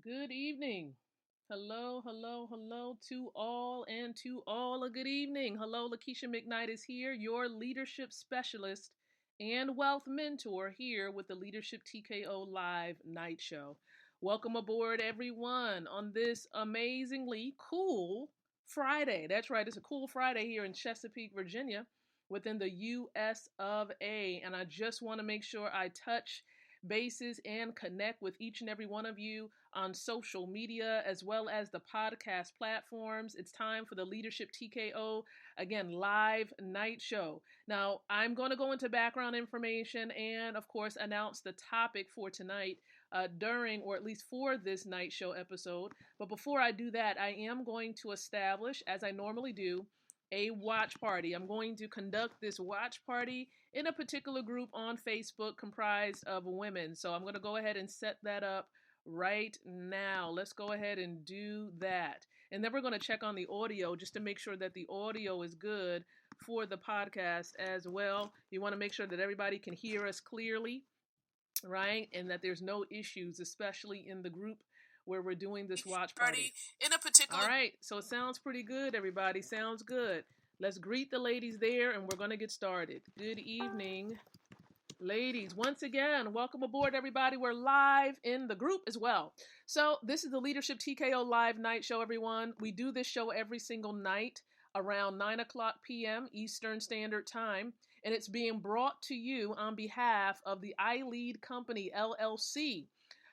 Good evening. Hello, hello, hello to all and to all a good evening. Hello, Lakeisha McKnight is here, your leadership specialist and wealth mentor here with the Leadership TKO Live Night Show. Welcome aboard, everyone, on this amazingly cool Friday. That's right, it's a cool Friday here in Chesapeake, Virginia, within the US of A. And I just want to make sure I touch bases and connect with each and every one of you on social media as well as the podcast platforms. It's time for the Leadership TKO, again, live night show. Now, I'm going to go into background information and, of course, announce the topic for tonight during, or at least for this night show episode. But before I do that, I am going to establish, as I normally do, a watch party. I'm going to conduct this watch party in a particular group on Facebook comprised of women. So I'm going to go ahead and set that up right now. Let's go ahead and do that. And then we're going to check on the audio just to make sure that the audio is good for the podcast as well. You want to make sure that everybody can hear us clearly, right? And that there's no issues, especially in the group where we're doing this watch party. In a particular. All right, so it sounds pretty good, everybody. Sounds good. Let's greet the ladies there, and we're going to get started. Good evening, ladies. Once again, welcome aboard, everybody. We're live in the group as well. So this is the Leadership TKO Live Night Show, everyone. We do this show every single night around 9 o'clock p.m. Eastern Standard Time, and it's being brought to you on behalf of the iLead Company, LLC.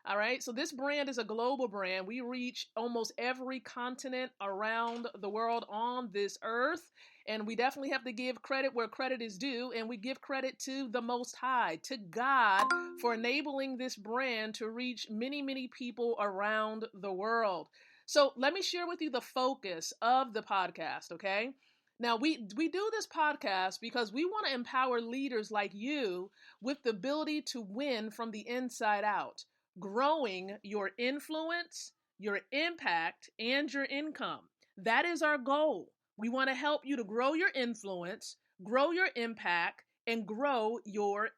All right, so this brand is a global brand. We reach almost every continent around the world on this earth, and we definitely have to give credit where credit is due, and we give credit to the Most High, to God, for enabling this brand to reach many, many people around the world. So let me share with you the focus of the podcast, okay? Now, we do this podcast because we want to empower leaders like you with the ability to win from the inside out, growing your influence, your impact, and your income. That is our goal. We want to help you to grow your influence, grow your impact, and grow your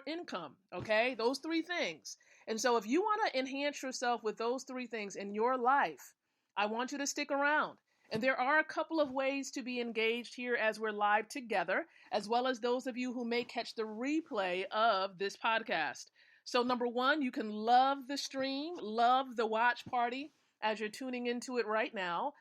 income. Okay, those three things. And so if you want to enhance yourself with those three things in your life, I want you to stick around. And there are a couple of ways to be engaged here as we're live together, as well as those of you who may catch the replay of this podcast. So number one, you can love the stream, love the watch party as you're tuning into it right now.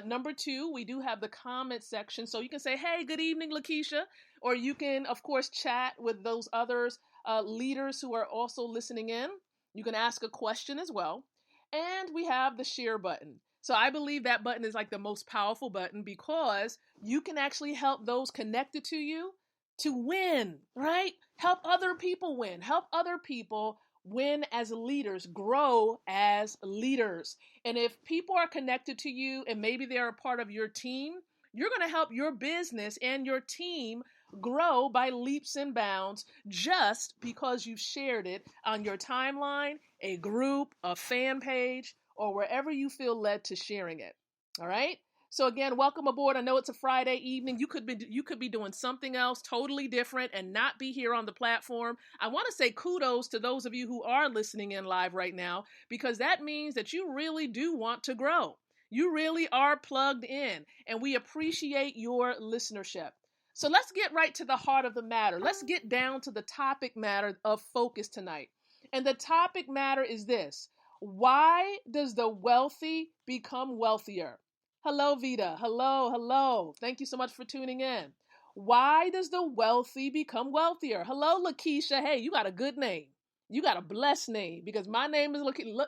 Number two, we do have the comment section. So you can say, hey, good evening, Lakeisha. Or you can, of course, chat with those others, leaders who are also listening in. You can ask a question as well. And we have the share button. So I believe that button is like the most powerful button because you can actually help those connected to you to win, right? Help other people win. Help other people win as leaders, grow as leaders. And if people are connected to you and maybe they're a part of your team, you're going to help your business and your team grow by leaps and bounds just because you've shared it on your timeline, a group, a fan page, or wherever you feel led to sharing it. All right? So again, welcome aboard. I know it's a Friday evening. You could be doing something else totally different and not be here on the platform. I want to say kudos to those of you who are listening in live right now, because that means that you really do want to grow. You really are plugged in, and we appreciate your listenership. So let's get right to the heart of the matter. Let's get down to the topic matter of focus tonight. And the topic matter is this: why does the wealthy become wealthier? Hello, Vita. Hello, hello. Thank you so much for tuning in. Why does the wealthy become wealthier? Hello, Lakeisha. Hey, you got a good name. You got a blessed name because my name is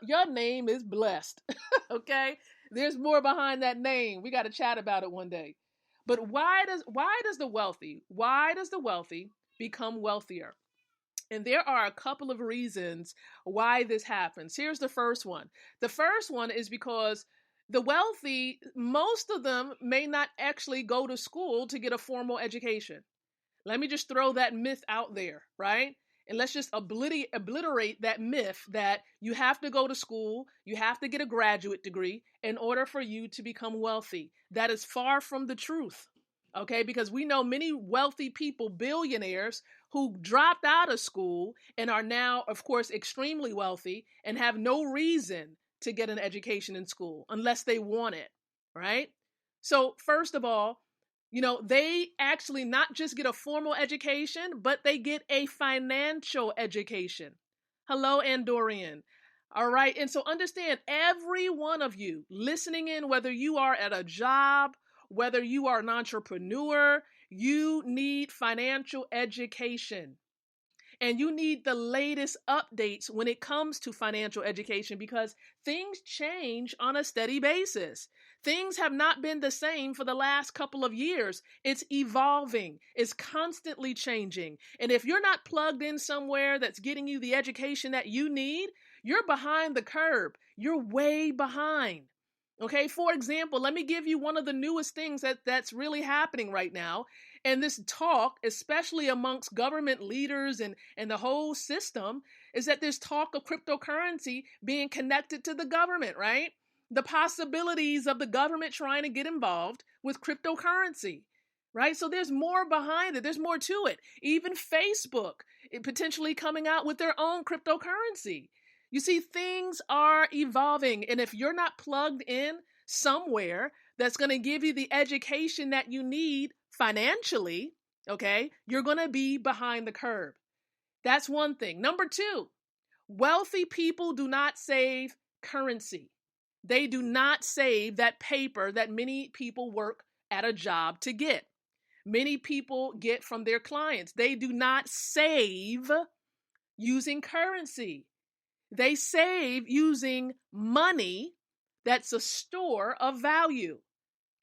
your name is blessed. Okay? There's more behind that name. We got to chat about it one day. But why does the wealthy become wealthier? And there are a couple of reasons why this happens. Here's the first one. The first one is because the wealthy, most of them may not actually go to school to get a formal education. Let me just throw that myth out there, right? And let's just obliterate that myth that you have to go to school, you have to get a graduate degree in order for you to become wealthy. That is far from the truth. Okay, because we know many wealthy people, billionaires, who dropped out of school and are now, of course, extremely wealthy and have no reason to get an education in school unless they want it, right? So first of all, they actually not just get a formal education, but they get a financial education. Hello, Andorian. All right. And so understand, every one of you listening in, whether you are at a job, whether you are an entrepreneur, you need financial education. And you need the latest updates when it comes to financial education, because things change on a steady basis. Things have not been the same for the last couple of years. It's evolving. It's constantly changing. And if you're not plugged in somewhere that's getting you the education that you need, you're behind the curve. You're way behind. Okay, for example, let me give you one of the newest things that's really happening right now. And this talk, especially amongst government leaders and the whole system, is that there's talk of cryptocurrency being connected to the government, right? The possibilities of the government trying to get involved with cryptocurrency, right? So there's more behind it. There's more to it. Even Facebook potentially coming out with their own cryptocurrency. You see, things are evolving. And if you're not plugged in somewhere that's going to give you the education that you need financially, okay, you're going to be behind the curve. That's one thing. Number two, wealthy people do not save currency. They do not save that paper that many people work at a job to get. Many people get from their clients. They do not save using currency. They save using money that's a store of value.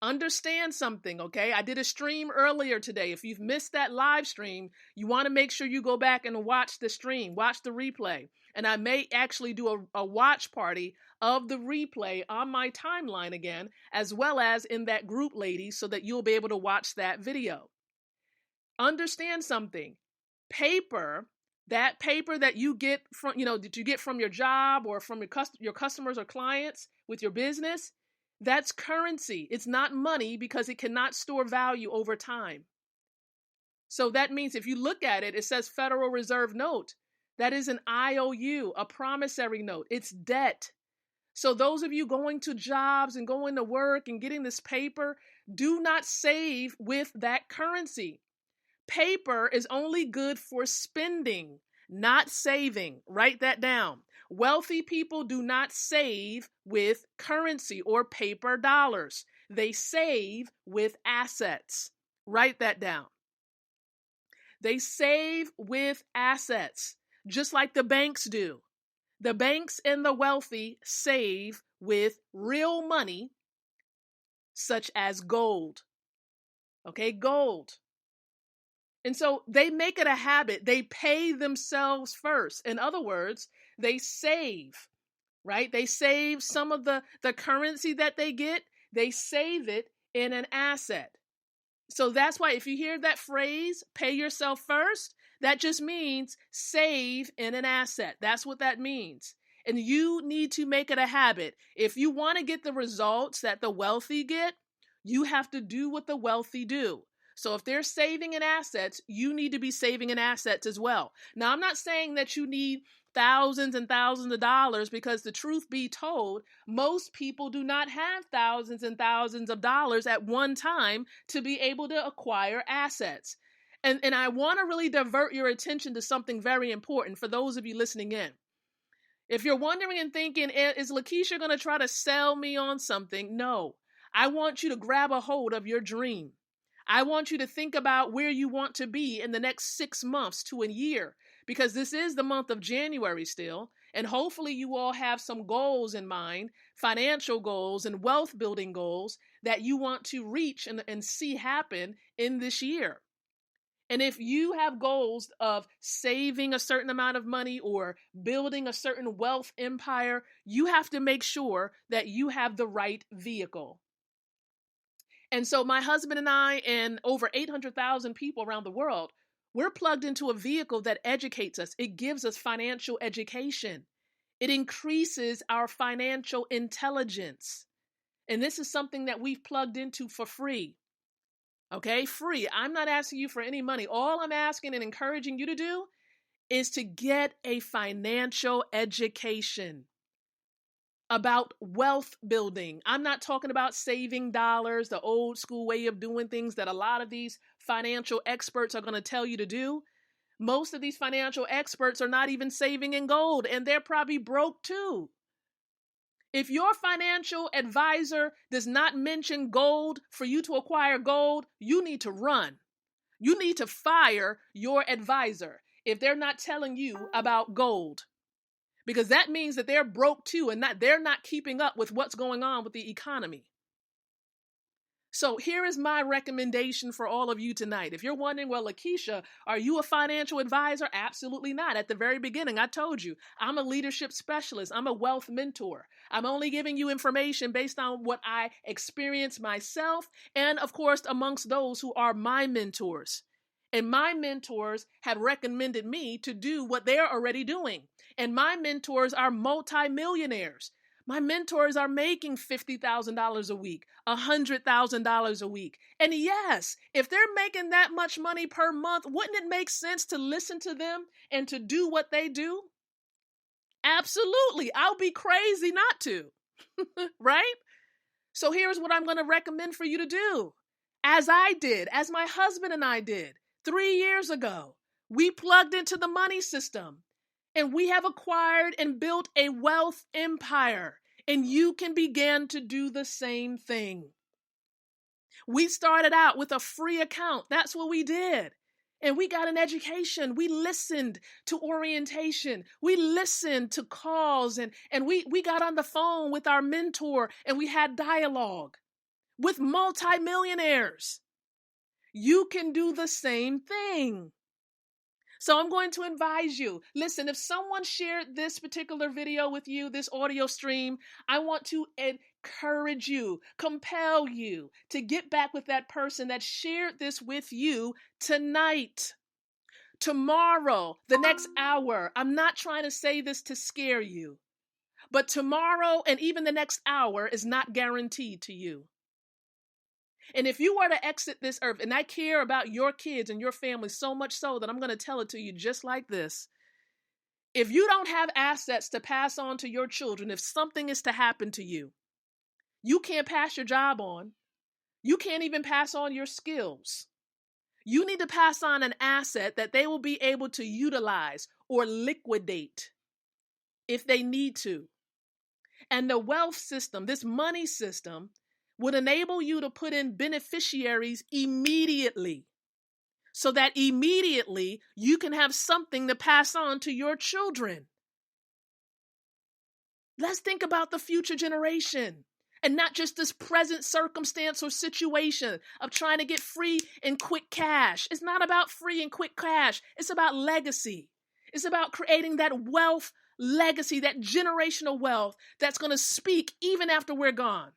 Understand something, okay? I did a stream earlier today. If you've missed that live stream, you want to make sure you go back and watch the stream, watch the replay. And I may actually do a watch party of the replay on my timeline again, as well as in that group, ladies, so that you'll be able to watch that video. Understand something. That paper that you get from, that you get from your job or from your customers or clients with your business, that's currency. It's not money because it cannot store value over time. So that means if you look at it, it says Federal Reserve note. That is an IOU, a promissory note. It's debt. So those of you going to jobs and going to work and getting this paper, do not save with that currency. Paper is only good for spending, not saving. Write that down. Wealthy people do not save with currency or paper dollars. They save with assets. Write that down. They save with assets, just like the banks do. The banks and the wealthy save with real money, such as gold. Okay, gold. And so they make it a habit. They pay themselves first. In other words, they save, right? They save some of the currency that they get. They save it in an asset. So that's why if you hear that phrase, pay yourself first, that just means save in an asset. That's what that means. And you need to make it a habit. If you want to get the results that the wealthy get, you have to do what the wealthy do. So if they're saving in assets, you need to be saving in assets as well. Now, I'm not saying that you need thousands and thousands of dollars, because the truth be told, most people do not have thousands and thousands of dollars at one time to be able to acquire assets. And I want to really divert your attention to something very important for those of you listening in. If you're wondering and thinking, is Lakeisha going to try to sell me on something? No, I want you to grab a hold of your dream. I want you to think about where you want to be in the next 6 months to a year, because this is the month of January still. And hopefully you all have some goals in mind, financial goals and wealth building goals that you want to reach and see happen in this year. And if you have goals of saving a certain amount of money or building a certain wealth empire, you have to make sure that you have the right vehicle. And so my husband and I and over 800,000 people around the world, we're plugged into a vehicle that educates us. It gives us financial education. It increases our financial intelligence. And this is something that we've plugged into for free. Okay, free. I'm not asking you for any money. All I'm asking and encouraging you to do is to get a financial education. about wealth building. I'm not talking about saving dollars, the old school way of doing things that a lot of these financial experts are going to tell you to do. Most of these financial experts are not even saving in gold, and they're probably broke too. If your financial advisor does not mention gold for you to acquire gold, you need to run. You need to fire your advisor if they're not telling you about gold, because that means that they're broke too, and they're not keeping up with what's going on with the economy. So here is my recommendation for all of you tonight. If you're wondering, well, Lakeisha, are you a financial advisor? Absolutely not. At the very beginning, I told you, I'm a leadership specialist. I'm a wealth mentor. I'm only giving you information based on what I experience myself and, of course, amongst those who are my mentors. And my mentors have recommended me to do what they're already doing. And my mentors are multimillionaires. My mentors are making $50,000 a week, $100,000 a week. And yes, if they're making that much money per month, wouldn't it make sense to listen to them and to do what they do? Absolutely. I'll be crazy not to, right? So here's what I'm going to recommend for you to do. As I did, as my husband and I did 3 years ago, we plugged into the money system. And we have acquired and built a wealth empire. And you can begin to do the same thing. We started out with a free account. That's what we did. And we got an education. We listened to orientation. We listened to calls. And we got on the phone with our mentor. And we had dialogue with multimillionaires. You can do the same thing. So I'm going to advise you, listen, if someone shared this particular video with you, this audio stream, I want to encourage you, compel you to get back with that person that shared this with you tonight, tomorrow, the next hour. I'm not trying to say this to scare you, but tomorrow and even the next hour is not guaranteed to you. And if you were to exit this earth, and I care about your kids and your family so much so that I'm going to tell it to you just like this. If you don't have assets to pass on to your children, if something is to happen to you, you can't pass your job on. You can't even pass on your skills. You need to pass on an asset that they will be able to utilize or liquidate if they need to. And the wealth system, this money system, would enable you to put in beneficiaries immediately so that immediately you can have something to pass on to your children. Let's think about the future generation and not just this present circumstance or situation of trying to get free and quick cash. It's not about free and quick cash. It's about legacy. It's about creating that wealth legacy, that generational wealth that's going to speak even after we're gone.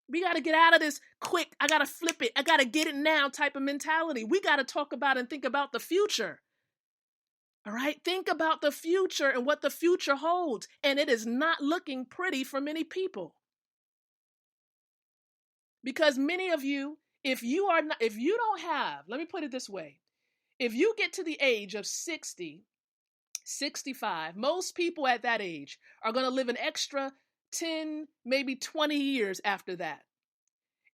We got to get out of this quick, I got to flip it, I got to get it now type of mentality. We got to talk about and think about the future. All right? Think about the future and what the future holds. And it is not looking pretty for many people. Because many of you, if you don't have, let me put it this way. If you get to the age of 60, 65, most people at that age are going to live an extra 10, maybe 20 years after that.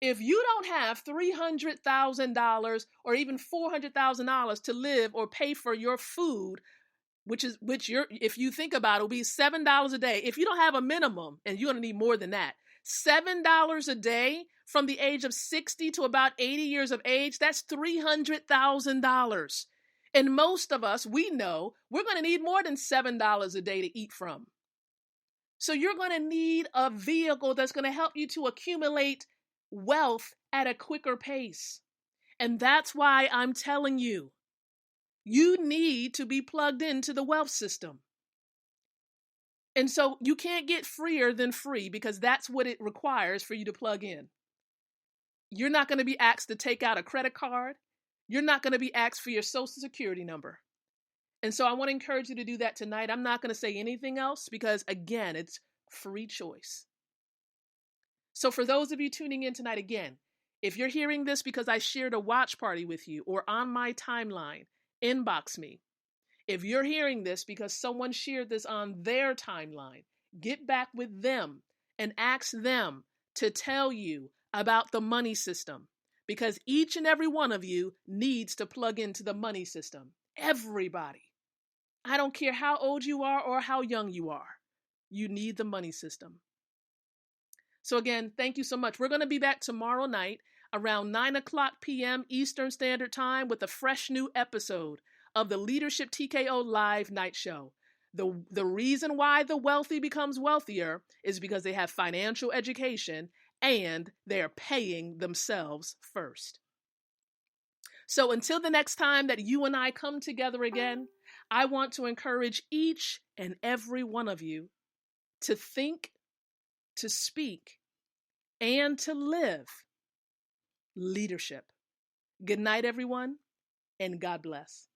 If you don't have $300,000 or even $400,000 to live or pay for your food, if you think about it, will be $7 a day. If you don't have a minimum, and you're going to need more than that, $7 a day from the age of 60 to about 80 years of age, that's $300,000. And most of us, we know we're going to need more than $7 a day to eat from. So you're going to need a vehicle that's going to help you to accumulate wealth at a quicker pace. And that's why I'm telling you, you need to be plugged into the wealth system. And so you can't get freer than free, because that's what it requires for you to plug in. You're not going to be asked to take out a credit card. You're not going to be asked for your social security number. And so I want to encourage you to do that tonight. I'm not going to say anything else because, again, it's free choice. So for those of you tuning in tonight, again, if you're hearing this because I shared a watch party with you or on my timeline, inbox me. If you're hearing this because someone shared this on their timeline, get back with them and ask them to tell you about the money system, because each and every one of you needs to plug into the money system. Everybody. I don't care how old you are or how young you are. You need the money system. So again, thank you so much. We're going to be back tomorrow night around 9 p.m. Eastern Standard Time with a fresh new episode of the Leadership TKO Live Night Show. The reason why the wealthy becomes wealthier is because they have financial education and they're paying themselves first. So until the next time that you and I come together again, I want to encourage each and every one of you to think, to speak, and to live leadership. Good night, everyone, and God bless.